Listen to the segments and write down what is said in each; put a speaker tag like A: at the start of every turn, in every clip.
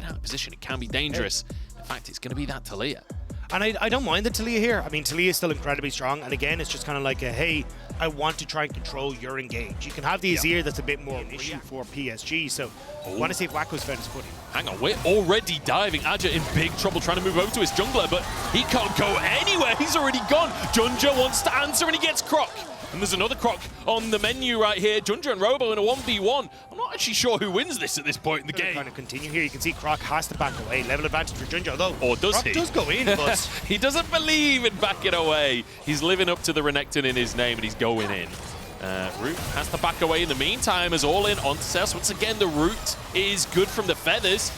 A: out of position, it can be dangerous. In fact, it's going to be that Talia.
B: And I don't mind the Talia here. I mean, Talia is still incredibly strong. And again, it's just kind of like a, hey, I want to try and control your engage. You can have the Azir that's a bit more an issue for PSG. So I want to see if Wacko's found his footing.
A: Hang on, we're already diving. Aja in big trouble trying to move over to his jungler, but he can't go anywhere. He's already gone. Junja wants to answer and he gets Croc. And there's another Croc on the menu right here. Junja and Robo in a 1v1. I'm not actually sure who wins this at this point in the game.
B: Trying to continue here. You can see Croc has to back away. Level advantage for Junja, although
A: or does
B: Croc
A: he?
B: does go in, but
A: he doesn't believe in backing away. He's living up to the Renekton in his name and he's going in. Root has to back away in the meantime as all in onto Seos. Once again, the root is good from the feathers.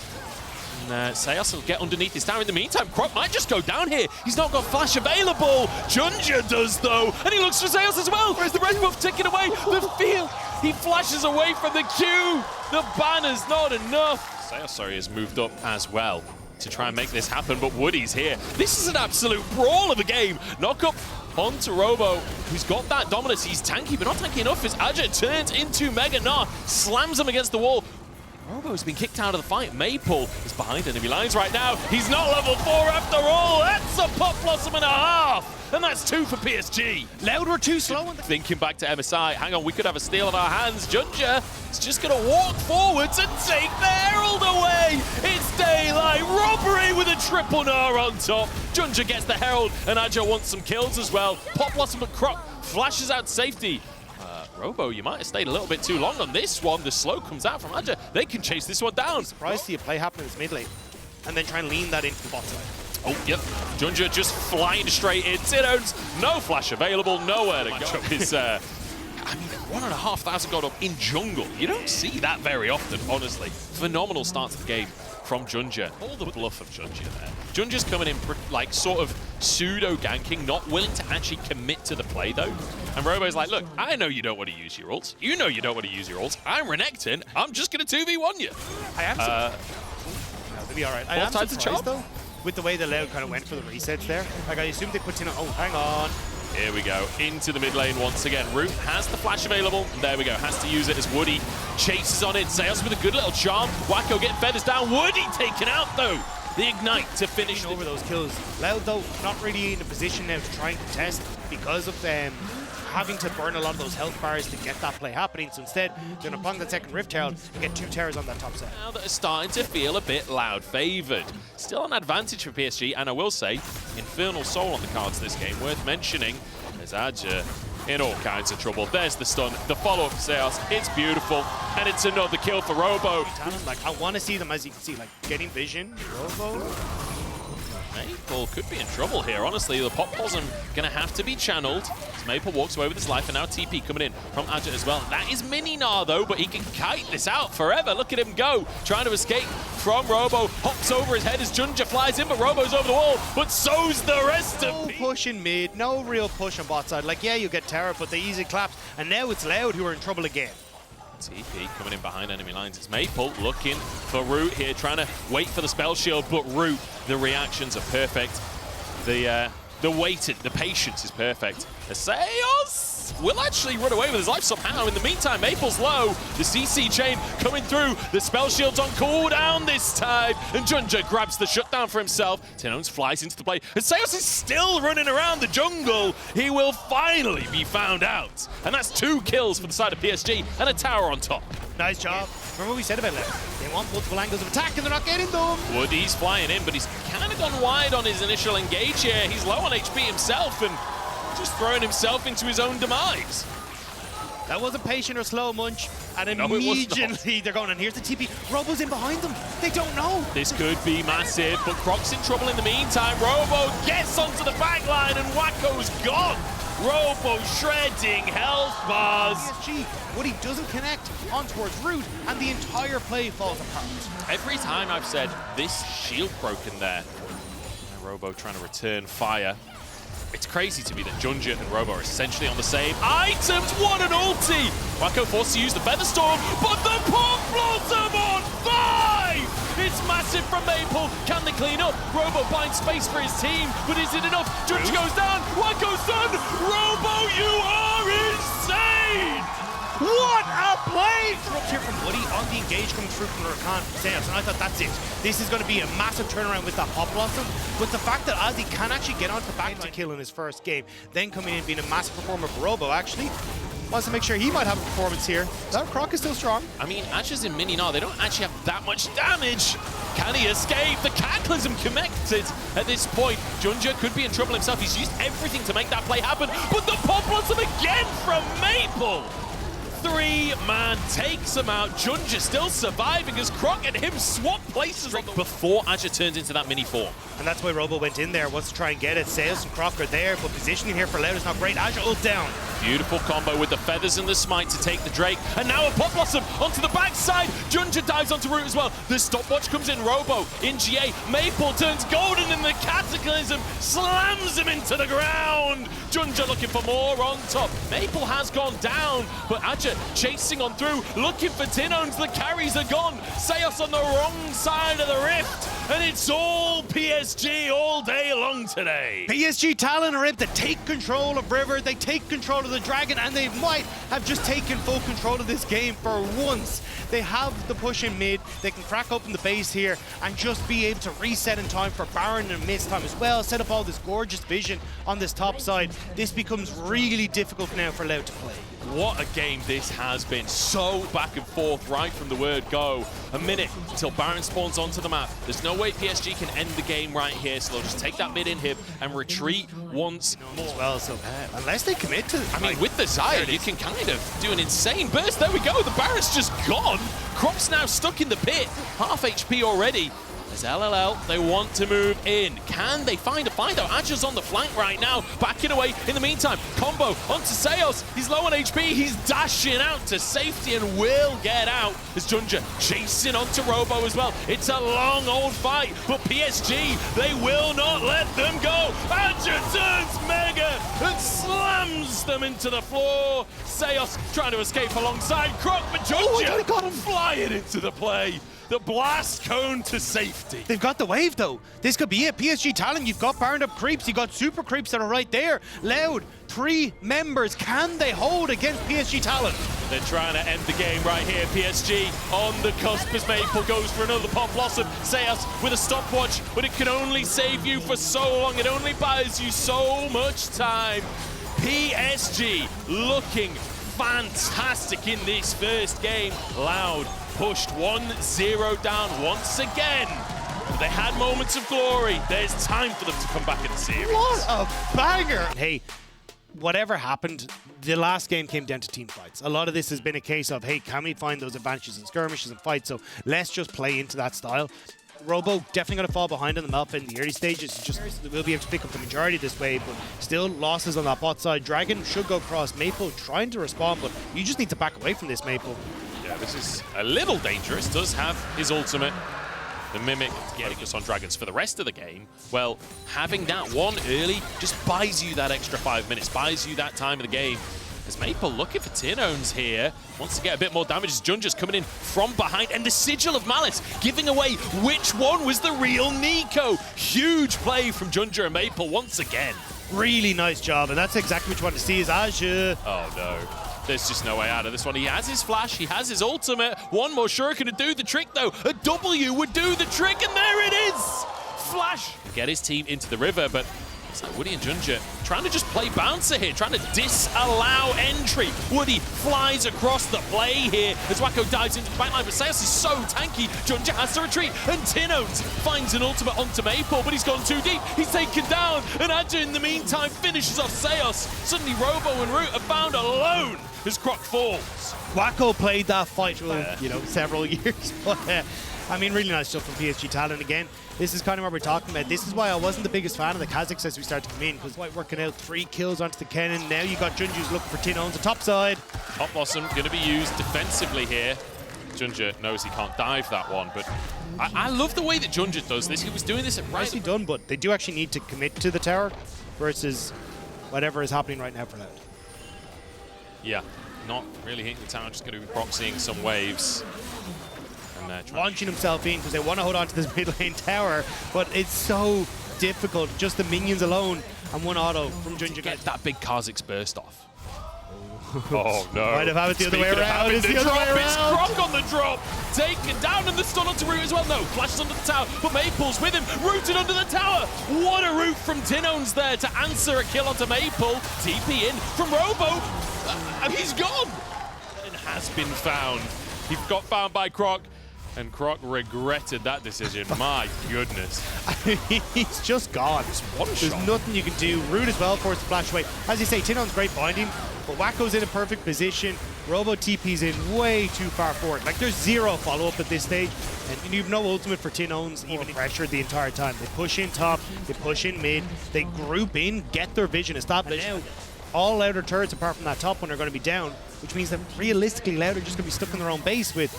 A: And Seos will get underneath his tower. In the meantime, Croc might just go down here. He's not got flash available. Junja does, though. And he looks for Seos as well. Where's the red buff ticking away? The field. He flashes away from the Q. The banner's not enough. Seos, sorry, has moved up as well to try and make this happen, but Woody's here. This is an absolute brawl of a game. Knock up onto Robo, who's got that dominance. He's tanky, but not tanky enough as Aja turns into Mega Gnar, slams him against the wall. Robo's been kicked out of the fight. Maple is behind enemy lines right now. He's not level 4 after all. That's a Pop Blossom and a half. And that's 2 for PSG.
B: Loud were too slow.
A: Thinking back to MSI. Hang on, we could have a steal on our hands. Junja is just going to walk forwards and take the Herald away. It's daylight robbery with a triple Gnar on top. Junja gets the Herald and Aja wants some kills as well. Pop Blossom and Croc flashes out to safety. Robo, you might have stayed a little bit too long on this one. The slow comes out from Aja. They can chase this one down.
B: I'm surprised to see a play happen in this mid lane and then try and lean that into the bot side.
A: Oh, yep. Junja just flying straight in. Tidons, no flash available, nowhere to go. His, I mean, 1,500 gold up in jungle. You don't see that very often, honestly. Phenomenal start to the game from Junja. All the bluff of Junja there. Junja's coming in like sort of pseudo-ganking, not willing to actually commit to the play though. And Robo's like, look, I know you don't want to use your ults. You know you don't want to use your ults. I'm Renekton. I'm just going to 2v1 you.
B: I am That'll be all right. I am surprised though with the way the Loud kind of went for the resets there. Like I assumed they put in a, oh, hang on.
A: Here we go, into the mid lane once again. Root has the flash available. There we go, has to use it as Woody chases on it. Seos with a good little charm. Wacko getting feathers down. Woody taken out though. The ignite to finish
B: over those kills. Loud though, not really in a position now to try and contest because of them having to burn a lot of those health bars to get that play happening. So instead, they're going to pong that second Rift Herald and get 2 towers on that top side.
A: Now that are starting to feel a bit Loud favoured. Still an advantage for PSG, and I will say, Infernal Soul on the cards this game. Worth mentioning, as Aja in all kinds of trouble. There's the stun, the follow-up for Seos. It's beautiful, and it's another kill for Robo.
B: Like, I want to see them, as you can see, like, getting vision. Robo.
A: Maple could be in trouble here, honestly. The Pop Blossom going to have to be channeled. As Maple walks away with his life, and now TP coming in from Aja as well. That is Mini Gnar, though, but he can kite this out forever. Look at him go, trying to escape from Robo. Hops over his head as Junja flies in, but Robo's over the wall, but so's the rest of
B: No push in mid, no real push on bot side. Like, yeah, you get Terra, but they easy claps, and now it's Loud who are in trouble again.
A: TP coming in behind enemy lines. It's Maple looking for Root here, trying to wait for the spell shield, but Root, the reactions are perfect. The waiting, the patience is perfect. Seos will actually run away with his life somehow. In the meantime, Maple's low. The CC chain coming through. The spell shield's on cooldown this time. And Junja grabs the shutdown for himself. Tenones flies into the play. And Seos is still running around the jungle. He will finally be found out. And that's 2 kills for the side of PSG and a tower on top.
B: Nice job. Remember what we said about that? They want multiple angles of attack and they're not getting them.
A: Woody's flying in, but he's kind of gone wide on his initial engage here. He's low on HP himself and just throwing himself into his own demise.
B: That wasn't patient or slow, Munch. And immediately they're going, and here's the TP. Robo's in behind them. They don't know.
A: This could be massive, but Croc's in trouble in the meantime. Robo gets onto the back line and Wacko's gone. Robo shredding health bars.
B: PSG, Woody doesn't connect on towards Root, and the entire play falls apart.
A: Every time I've said this shield broken there, Robo trying to return fire. It's crazy to me that Junja and Robo are essentially on the same items. What an ulti! Wacko forced to use the Feather Storm, but the Pop Blossom on 5! It's massive from Maple. Can they clean up? Robo finds space for his team, but is it enough? Junja goes down. Wacko's done. Robo, you are insane!
B: What a play! Interrupt here from Woody on the engage coming through from Rakan from Seos, and I thought that's it. This is going to be a massive turnaround with that Hop Blossom, but the fact that Ozzy can actually get onto the back to kill in his first game, then coming in being a massive performer for Robo, actually wants to make sure he might have a performance here. That Croc is still strong.
A: I mean, Ashes and Mini now, they don't actually have that much damage. Can he escape? The Cataclysm connected at this point. Junja could be in trouble himself. He's used everything to make that play happen, but the Pop Blossom again from Maple. 3-man takes him out. Junja still surviving as Croc and him swap places before Azure turns into that mini form.
B: And that's why Robo went in there, wants to try and get it. Seos and Croc are there, but positioning here for Loud is not great. Azure ult down.
A: Beautiful combo with the feathers and the smite to take the Drake. And now a Pop Blossom onto the backside. Junja dives onto Root as well. The stopwatch comes in. Robo in GA. Maple turns golden and the Cataclysm slams him into the ground. Junja looking for more on top. Maple has gone down, but Azure chasing on through, looking for Tinones. The carries are gone. Seos on the wrong side of the rift. And it's all PSG all day long today.
B: PSG Talon are able to take control of River, they take control of the Dragon, and they might have just taken full control of this game for once. They have the push in mid, they can crack open the base here and just be able to reset in time for Baron and Mist time as well, set up all this gorgeous vision on this top side. This becomes really difficult now for Loud to play.
A: What a game this has been. So back and forth right from the word go. A minute until Baron spawns onto the map. There's no way PSG can end the game right here, so they'll just take that mid inhib and retreat once more.
B: As well, so unless they commit to...
A: I mean, with the Xayah, you can kind of do an insane burst. There we go. The Baron's just gone. Crop's now stuck in the pit. Half HP already. As LLL, they want to move in. Can they find a find out? Azure's on the flank right now, backing away. In the meantime, combo onto Seos. He's low on HP. He's dashing out to safety and will get out. As Junja chasing onto Robo as well. It's a long old fight, but PSG, they will not let them go. Azure turns mega and slams them into the floor. Seos trying to escape alongside Croc, but Junja got him flying into the play. The blast cone to safety.
B: They've got the wave though. This could be it. PSG Talon, you've got Baroned up creeps, you've got super creeps that are right there. Loud, 3 members. Can they hold against PSG Talon?
A: They're trying to end the game right here. PSG on the cusp as Maple goes for another Pop Blossom. Seos with a stopwatch, but it can only save you for so long. It only buys you so much time. PSG looking fantastic in this first game. Loud pushed 1-0 down once again. They had moments of glory. There's time for them to come back in the series.
B: What a banger! Hey, whatever happened, the last game came down to team fights. A lot of this has been a case of, hey, can we find those advantages in skirmishes and fights? So let's just play into that style. Robo definitely going to fall behind on the map in the early stages. Just we'll be able to pick up the majority this way, but still losses on that bot side. Dragon should go across. Maple trying to respond, but you just need to back away from this, Maple.
A: Yeah, this is a little dangerous. Does have his ultimate. The Mimic focus on Dragons for the rest of the game. Well, having that one early just buys you that extra 5 minutes, buys you that time of the game. As Maple looking for Tinones here, wants to get a bit more damage as Junja's coming in from behind, and the Sigil of Malice giving away which one was the real Nico. Huge play from Junja and Maple once again.
B: Really nice job, and that's exactly what you want to see is Azure.
A: Oh no. There's just no way out of this one. He has his flash, he has his ultimate. One more shuriken to do the trick though. A W would do the trick, and there it is! Flash! Get his team into the river, but it's like Woody and Junja trying to just play bouncer here, trying to disallow entry. Woody flies across the play here as Wacko dives into the backline, but Seos is so tanky, Junja has to retreat, and Tinones finds an ultimate onto Maple, but he's gone too deep. He's taken down, and Adja in the meantime finishes off Seos. Suddenly Robo and Root are found alone as Croc falls.
B: Wacko played that fight for, several years, but I mean, really nice stuff from PSG Talon again. This is kind of what we're talking about. This is why I wasn't the biggest fan of the Kazakhs as we start to come in, because White working out 3 kills onto the Kennen. Now you got Junju's looking for Tino on the top side.
A: Hot Blossom going to be used defensively here. Junja knows he can't dive that one, but I love the way that Junja does this. He was doing this at
B: Nicely done, but they do actually need to commit to the tower versus whatever is happening right now for that.
A: Yeah, not really hitting the tower, just going to be proxying some waves.
B: Launching himself in because they want to hold on to this mid lane tower, but it's so difficult. Just the minions alone and one auto from Junja.
A: Get that big Kha'Zix burst off. Oh no.
B: Might have had it the other way around. It's the other way
A: It's
B: around.
A: Croc on the drop. Taken down and the stun onto Root as well. No, flashes under the tower, but Maple's with him. Rooted under the tower. What a route from Tinones there to answer a kill onto Maple. TP in from Robo. And he's gone. And has been found. He got found by Croc. And Croc regretted that decision. My goodness.
B: He's just gone. There's nothing you can do. Root as well forced to flash away. As you say, Tinone's great binding, but Wacko's in a perfect position. Robo TP's in way too far forward. Like, there's zero follow-up at this stage, and you've no ultimate for Tinones, even pressured the entire time. They push in top, they push in mid, they group in, get their vision established. And now, all louder turrets apart from that top one are going to be down, which means that realistically Loud are just going to be stuck in their own base with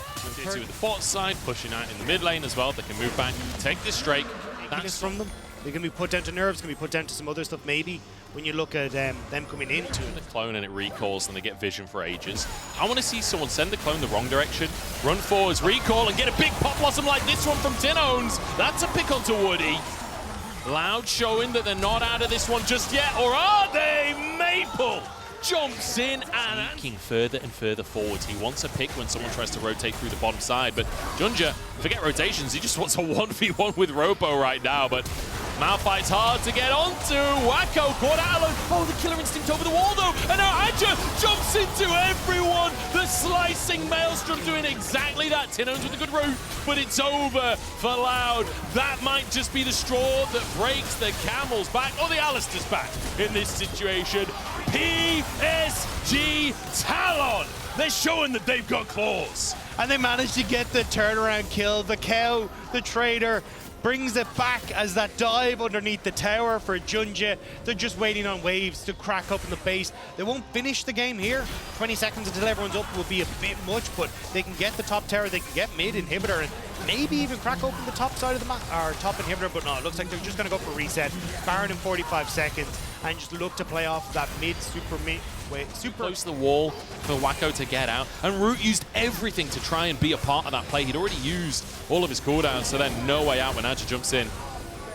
A: the bot side, pushing out in the mid lane as well. They can move back, take this Drake.
B: That's from them. They're going to be put down to nerves, going to be put down to some other stuff maybe when you look at them coming into
A: the clone and it recalls and they get vision for ages. I want to see someone send the clone the wrong direction, run forwards, recall and get a big pop blossom like this one from Tinones. That's a pick onto Woody. Loud showing that they're not out of this one just yet, or are they? Maple jumps in and sneaking further and further forwards. He wants a pick when someone tries to rotate through the bottom side, but Junja, forget rotations, he just wants a 1v1 with Robo right now, but Malphite's hard to get onto. Wacko caught out alone. Oh, the killer instinct over the wall though, and now Adja jumps into everyone. The slicing Maelstrom doing exactly that. Tinones with a good route, but it's over for Loud. That might just be the straw that breaks the camel's back, or the Alistair's back in this situation. PSG Talon. They're showing that they've got claws.
B: And they managed to get the turnaround kill. The cow, the trader, brings it back as that dive underneath the tower for Junja. They're just waiting on waves to crack up in the base. They won't finish the game here. 20 seconds until everyone's up will be a bit much, but they can get the top tower, they can get mid inhibitor, and maybe even crack open the top side of the map, or top inhibitor, but no, it looks like they're just going to go for reset. Baron in 45 seconds, and just look to play off that super
A: close to the wall for Wacko to get out, and Root used everything to try and be a part of that play. He'd already used all of his cooldowns, so then no way out when Adja jumps in.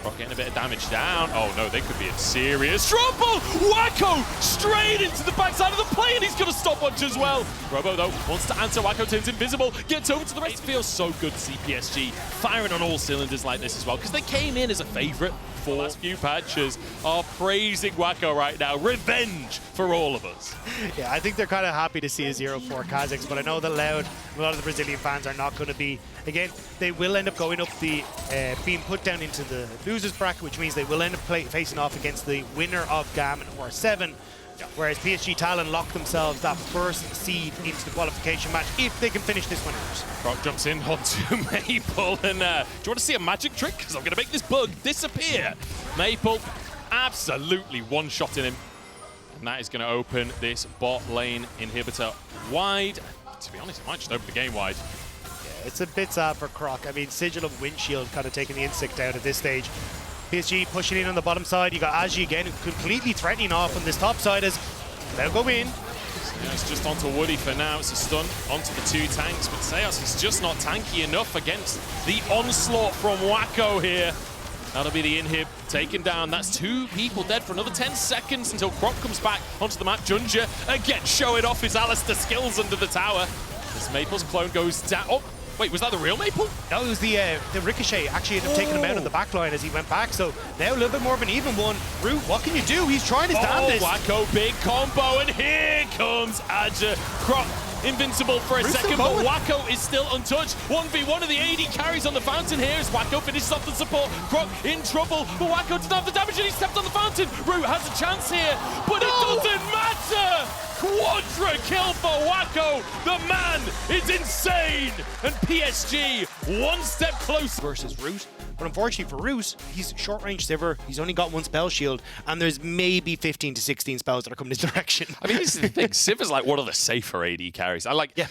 A: Rock getting a bit of damage down. Oh no, they could be in serious trouble. Wacko straight into the backside of the play, and he's going to stop watch as well. Robo though wants to answer. Wacko turns invisible, gets over to the rest. It feels so good to see PSG firing on all cylinders like this as well, because they came in as a favorite. The last few patches are praising Wacko right now. Revenge for all of us.
B: Yeah, I think they're kind of happy to see a 0-4 Kazakhs, but I know that Loud, a lot of the Brazilian fans are not going to be. Again, they will end up going up the, being put down into the losers bracket, which means they will end up facing off against the winner of GAM and or7. Whereas PSG Talon lock themselves that first seed into the qualification match if they can finish this winners.
A: Croc jumps in onto Maple, and do you want to see a magic trick? Because I'm going to make this bug disappear. Maple absolutely one-shotting him, and that is going to open this bot lane inhibitor wide. To be honest, it might just open the game wide.
B: Yeah, it's a bit sad for Croc. I mean, Sigil of Windshield kind of taking the insect out at this stage. PSG pushing in on the bottom side. You got Aji again, completely threatening off on this top side as they'll go in.
A: Yeah, it's just onto Woody for now. It's a stun onto the two tanks, but Seos is just not tanky enough against the onslaught from Wacko here. That'll be the inhib taken down. That's two people dead for another 10 seconds until Croc comes back onto the map. Junja again showing off his Alistair skills under the tower. As Maple's clone goes down. Oh, wait, was that the real Maple?
B: No, it was the Ricochet actually ended up taking him out on the back line as he went back. So now a little bit more of an even one. Root, what can you do? He's trying to stand this.
A: Wacko, big combo, and here comes Adja. Croc invincible for a second, but Wacko is still untouched. 1v1 of the AD carries on the fountain here as Wacko finishes off the support. Croc in trouble, but Wacko doesn't have the damage and he stepped on the fountain. Root has a chance here, but it doesn't matter! Quadra kill for Wacko! The man is insane! And PSG one step closer
B: versus Root. But unfortunately for Root, he's short-range Sivir, he's only got one spell shield, and there's maybe 15 to 16 spells that are coming his direction.
A: I mean, this is the thing. Sivir's like one of the safer AD carries.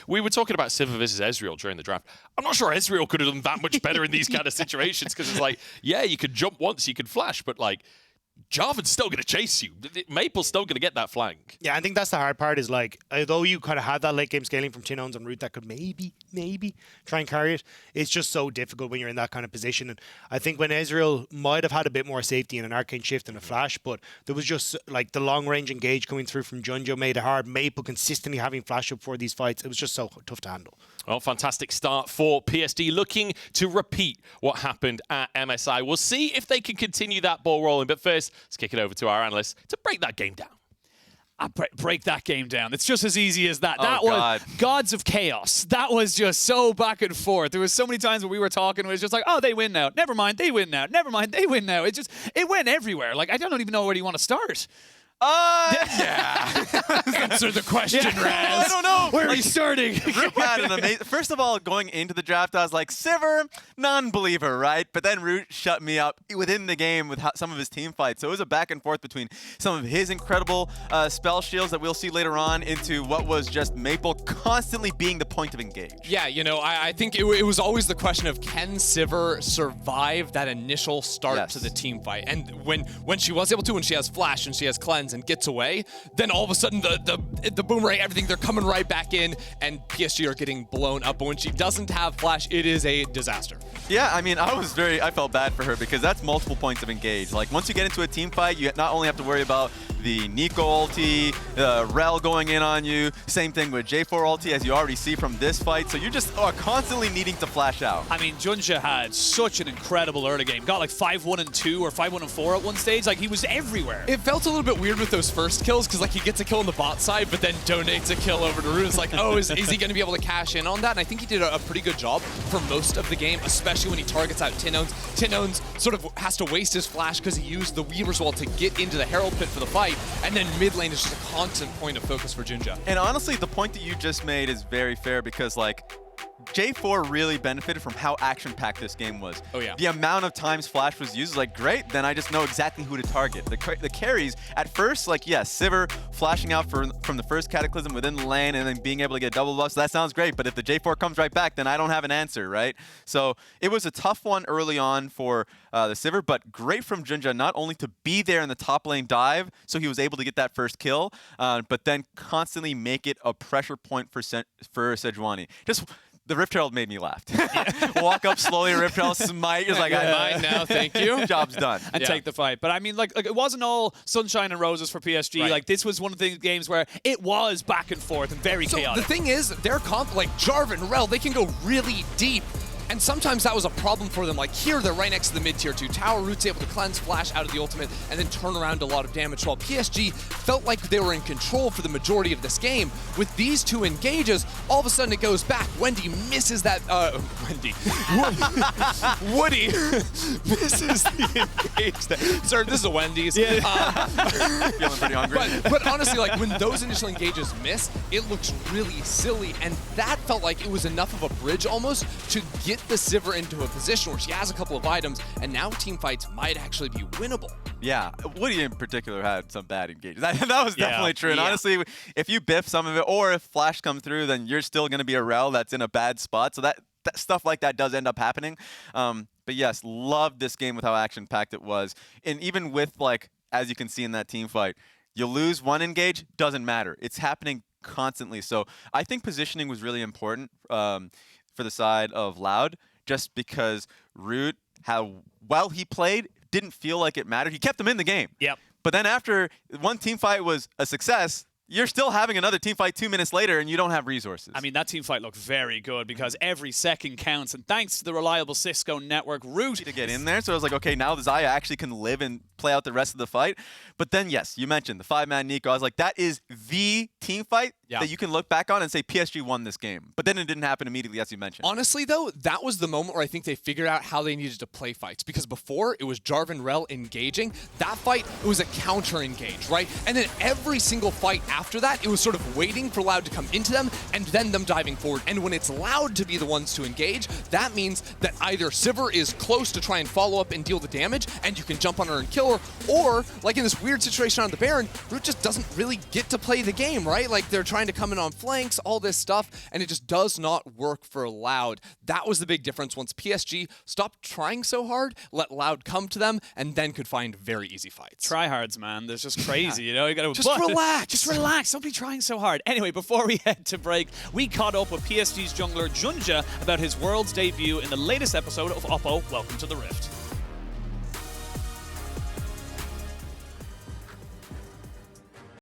A: We were talking about Sivir versus Ezreal during the draft. I'm not sure Ezreal could have done that much better in these kind of situations, because it's like, yeah, you could jump once, you could flash, but like, Jarvan's still going to chase you. Maple's still going to get that flank.
B: Yeah, I think that's the hard part is like, although you kind of have that late game scaling from Tinones and Root that could maybe try and carry it, it's just so difficult when you're in that kind of position. And I think when Ezreal might have had a bit more safety in an arcane shift and a flash, but there was just like the long range engage coming through from Junjo made it hard. Maple consistently having flash up for these fights, it was just so tough to handle.
A: Well, fantastic start for PSD, looking to repeat what happened at MSI. We'll see if they can continue that ball rolling. But first, let's kick it over to our analysts to break that game down.
C: Break that game down. It's just as easy as that.
D: Oh,
C: that
D: God.
C: was Gods of Chaos. That was just so back and forth. There was so many times when we were talking, it was just like, oh, they win now. Never mind, they win now. Never mind, they win now. It went everywhere. Like, I don't even know where you want to start.
D: Yeah.
C: Answer the question, Raz.
D: I don't know.
C: Where are you starting?
D: Root had an amazing. First of all, going into the draft, I was like, Sivir, non-believer, right? But then Root shut me up within the game with some of his team fights. So it was a back and forth between some of his incredible spell shields that we'll see later on into what was just Maple constantly being the point of engage.
E: Yeah, you know, I think it was always the question of can Sivir survive that initial start to the team fight? And when she was able to, when she has Flash and she has Cleanse and gets away, then all of a sudden the boomerang, everything, they're coming right back in, and PSG are getting blown up. But when she doesn't have Flash, it is a disaster.
D: Yeah, I mean, I felt bad for her because that's multiple points of engage. Like, once you get into a team fight, you not only have to worry about the Nico ulti, Rel going in on you, same thing with J4 ulti, as you already see from this fight, so you just are constantly needing to flash out.
C: I mean, Junja had such an incredible early game. Got like 5-1-2 or 5-1-4 at one stage. Like, he was everywhere.
E: It felt a little bit weird with those first kills because, like, he gets a kill on the bot side, but then donates a kill over to Root. It's like, oh, is he going to be able to cash in on that? And I think he did a pretty good job for most of the game, especially when he targets out Tinones. Tinones sort of has to waste his flash because he used the Weaver's Wall to get into the Herald Pit for the fight, and then mid lane is just a constant point of focus for Junja.
D: And honestly, the point that you just made is very fair because, like, J4 really benefited from how action-packed this game was.
E: Oh, yeah.
D: The amount of times Flash was used is like, great, then I just know exactly who to target. The carries, at first, like, yes, Sivir flashing out from the first Cataclysm within the lane and then being able to get double buffs, that sounds great, but if the J4 comes right back, then I don't have an answer, right? So it was a tough one early on for the Sivir, but great from Junja, not only to be there in the top lane dive, so he was able to get that first kill, but then constantly make it a pressure point for Sejuani. Just the Rift Herald made me laugh. Walk up slowly, Rift Herald, smite. It's like,
E: I mine now, thank you.
D: Job's done.
C: And take the fight. But I mean, like it wasn't all sunshine and roses for PSG.
E: Right.
C: Like, this was one of the games where it was back and forth and very chaotic.
E: The thing is, their comp, like Jarvan, Rel, they can go really deep. And sometimes that was a problem for them. Like here, they're right next to the mid-tier 2 tower. Root's able to cleanse Flash out of the ultimate and then turn around a lot of damage. While PSG felt like they were in control for the majority of this game. With these two engages, all of a sudden it goes back. Wendy misses that, Woody misses the engage. Sorry, this is a Wendy's.
C: Yeah.
D: Feeling pretty hungry.
E: But honestly, like when those initial engages miss, it looks really silly. And that felt like it was enough of a bridge almost to get the Sivir into a position where she has a couple of items, and now team fights might actually be winnable.
D: Yeah, Woody in particular had some bad engages. That was definitely true. And honestly, if you biff some of it, or if Flash comes through, then you're still going to be a Rel that's in a bad spot. So that stuff like that does end up happening. But yes, loved this game with how action-packed it was. And even with, like, as you can see in that team fight, you lose one engage, doesn't matter. It's happening constantly. So I think positioning was really important for the side of Loud, just because Root, how well he played, didn't feel like it mattered. He kept them in the game.
C: Yep.
D: But then after one team fight was a success, you're still having another team fight 2 minutes later, and you don't have resources.
C: I mean, that team fight looked very good because every second counts, and thanks to the reliable Cisco network, Root
D: to get in there. So I was like, okay, now Xayah actually can live and play out the rest of the fight. But then, yes, you mentioned the 5-man Nico. I was like, that is the team fight that you can look back on and say PSG won this game. But then it didn't happen immediately, as you mentioned.
E: Honestly, though, that was the moment where I think they figured out how they needed to play fights. Because before, it was Jarvan Rel engaging. That fight, it was a counter engage, right? And then every single fight after that, it was sort of waiting for Loud to come into them and then them diving forward. And when it's Loud to be the ones to engage, that means that either Sivir is close to try and follow up and deal the damage, and you can jump on her and kill her, or, like in this weird situation on the Baron, Root just doesn't really get to play the game, right? Like, they're trying to come in on flanks, all this stuff, and it just does not work for Loud. That was the big difference once PSG stopped trying so hard, let Loud come to them, and then could find very easy fights.
C: Tryhards, man. They're just crazy, you know? You gotta
E: Just relax.
C: Just relax. Don't be trying so hard. Anyway, before we head to break, we caught up with PSG's jungler Junja about his Worlds debut in the latest episode of Oppo Welcome to the Rift.